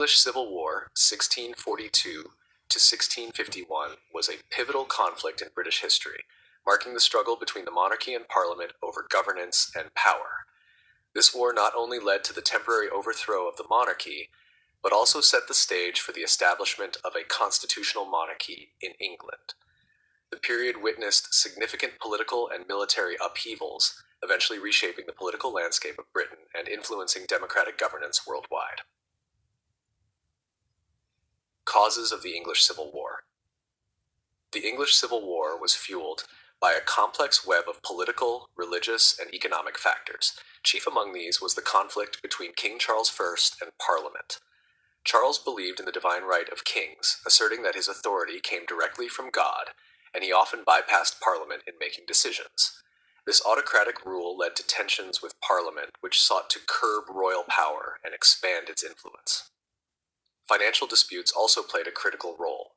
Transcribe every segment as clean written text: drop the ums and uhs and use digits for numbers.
English Civil War, 1642 to 1651, was a pivotal conflict in British history, marking the struggle between the monarchy and Parliament over governance and power. This war not only led to the temporary overthrow of the monarchy, but also set the stage for the establishment of a constitutional monarchy in England. The period witnessed significant political and military upheavals, eventually reshaping the political landscape of Britain and influencing democratic governance worldwide. Causes of the English Civil War. The English Civil War was fueled by a complex web of political, religious, and economic factors. Chief among these was the conflict between King Charles I and Parliament. Charles believed in the divine right of kings, asserting that his authority came directly from God, and he often bypassed Parliament in making decisions. This autocratic rule led to tensions with Parliament, which sought to curb royal power and expand its influence. Financial disputes also played a critical role.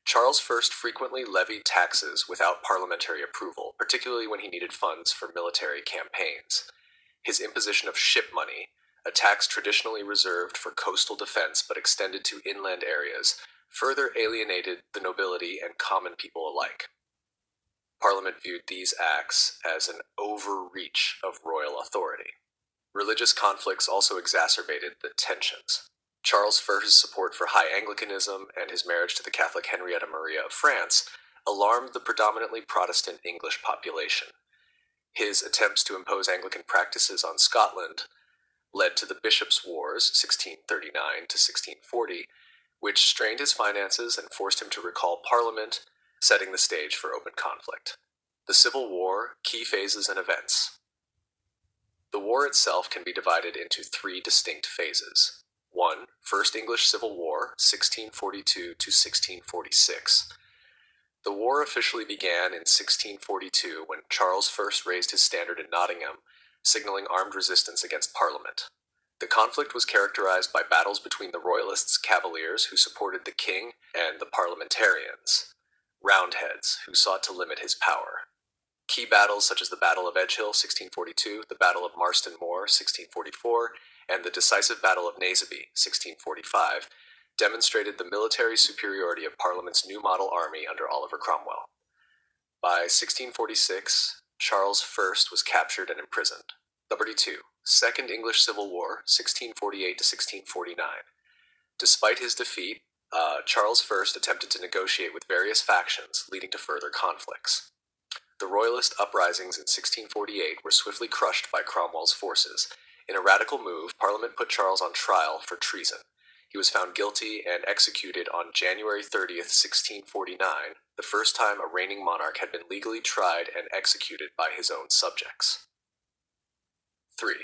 Charles I frequently levied taxes without parliamentary approval, particularly when he needed funds for military campaigns. His imposition of ship money, a tax traditionally reserved for coastal defense but extended to inland areas, further alienated the nobility and common people alike. Parliament viewed these acts as an overreach of royal authority. Religious conflicts also exacerbated the tensions. Charles I's support for High Anglicanism and his marriage to the Catholic Henrietta Maria of France alarmed the predominantly Protestant English population. His attempts to impose Anglican practices on Scotland led to the Bishops' Wars, 1639 to 1640, which strained his finances and forced him to recall Parliament, setting the stage for open conflict. The Civil War, key phases and events. The war itself can be divided into three distinct phases. 1. First English Civil War, 1642 to 1646. The war officially began in 1642 when Charles I raised his standard in Nottingham, signaling armed resistance against Parliament. The conflict was characterized by battles between the Royalists' Cavaliers, who supported the king, and the Parliamentarians, Roundheads, who sought to limit his power. Key battles such as the Battle of Edgehill, 1642, the Battle of Marston Moor, 1644, and the decisive Battle of Naseby, 1645, demonstrated the military superiority of Parliament's new model army under Oliver Cromwell. By 1646, Charles I was captured and imprisoned. 2. Second English Civil War, 1648 to 1649. Despite his defeat, Charles I attempted to negotiate with various factions, leading to further conflicts. The Royalist uprisings in 1648 were swiftly crushed by Cromwell's forces. In a radical move, Parliament put Charles on trial for treason. He was found guilty and executed on January 30th, 1649, the first time a reigning monarch had been legally tried and executed by his own subjects. 3.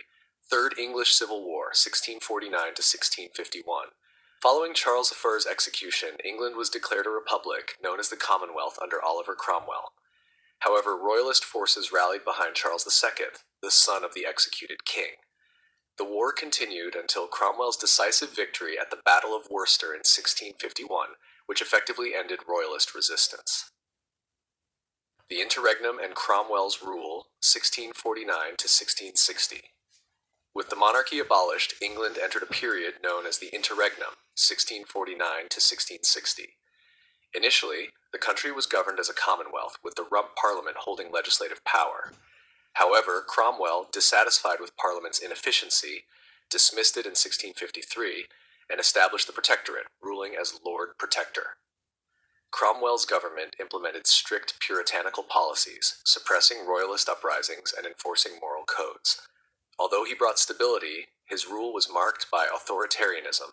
Third English Civil War, 1649 to 1651. Following Charles I's execution, England was declared a republic known as the Commonwealth under Oliver Cromwell. However, Royalist forces rallied behind Charles II, the son of the executed king. The war continued until Cromwell's decisive victory at the Battle of Worcester in 1651, which effectively ended Royalist resistance. The Interregnum and Cromwell's rule, 1649 to 1660. With the monarchy abolished, England entered a period known as the Interregnum, 1649 to 1660. Initially, the country was governed as a commonwealth, with the Rump Parliament holding legislative power. However, Cromwell, dissatisfied with Parliament's inefficiency, dismissed it in 1653 and established the Protectorate, ruling as Lord Protector. Cromwell's government implemented strict puritanical policies, suppressing royalist uprisings and enforcing moral codes. Although he brought stability, his rule was marked by authoritarianism,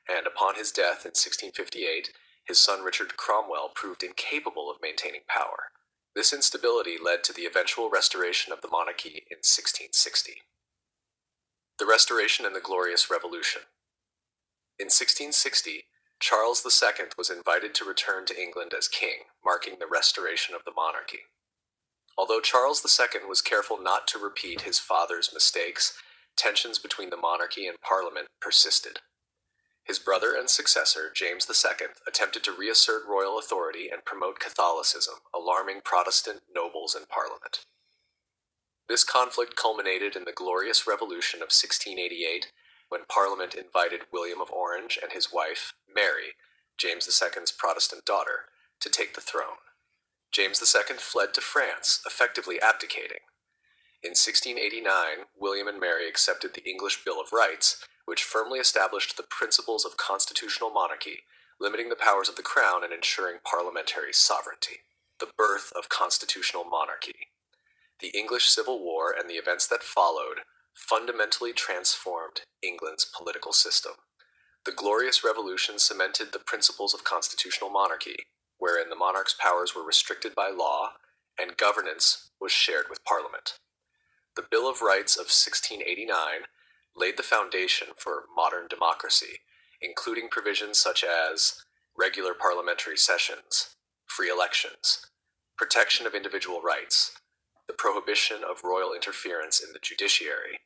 and upon his death in 1658, his son Richard Cromwell proved incapable of maintaining power. This instability led to the eventual restoration of the monarchy in 1660. The Restoration and the Glorious Revolution. In 1660, Charles II was invited to return to England as king, marking the restoration of the monarchy. Although Charles II was careful not to repeat his father's mistakes, tensions between the monarchy and Parliament persisted. His brother and successor, James II, attempted to reassert royal authority and promote Catholicism, alarming Protestant nobles in Parliament. This conflict culminated in the Glorious Revolution of 1688, when Parliament invited William of Orange and his wife, Mary, James II's Protestant daughter, to take the throne. James II fled to France, effectively abdicating. In 1689, William and Mary accepted the English Bill of Rights, which firmly established the principles of constitutional monarchy, limiting the powers of the crown and ensuring parliamentary sovereignty. The birth of constitutional monarchy. The English Civil War and the events that followed fundamentally transformed England's political system. The Glorious Revolution cemented the principles of constitutional monarchy, wherein the monarch's powers were restricted by law and governance was shared with Parliament. The Bill of Rights of 1689 laid the foundation for modern democracy, including provisions such as regular parliamentary sessions, free elections, protection of individual rights, the prohibition of royal interference in the judiciary.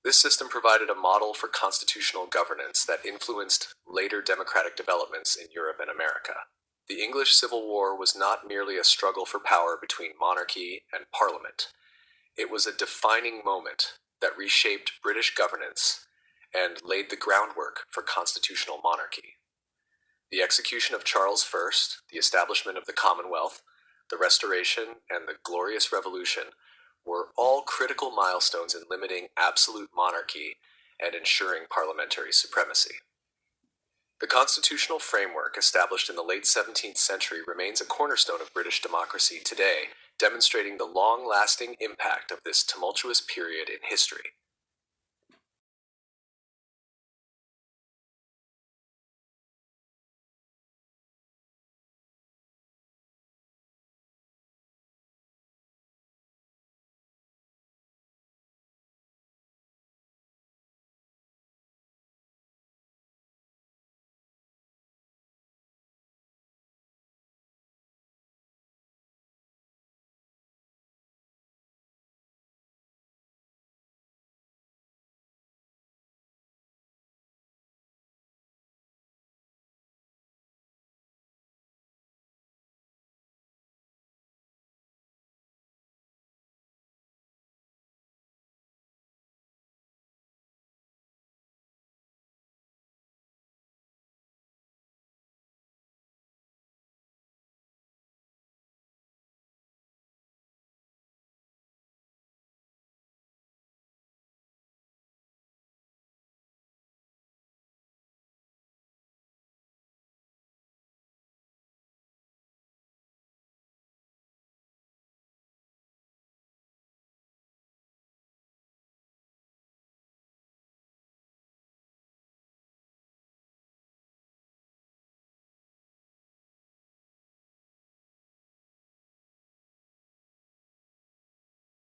This system provided a model for constitutional governance that influenced later democratic developments in Europe and America. The English Civil War was not merely a struggle for power between monarchy and parliament. It was a defining moment that reshaped British governance and laid the groundwork for constitutional monarchy. The execution of Charles I, the establishment of the Commonwealth, the Restoration, and the Glorious Revolution were all critical milestones in limiting absolute monarchy and ensuring parliamentary supremacy. The constitutional framework established in the late 17th century remains a cornerstone of British democracy today, demonstrating the long-lasting impact of this tumultuous period in history.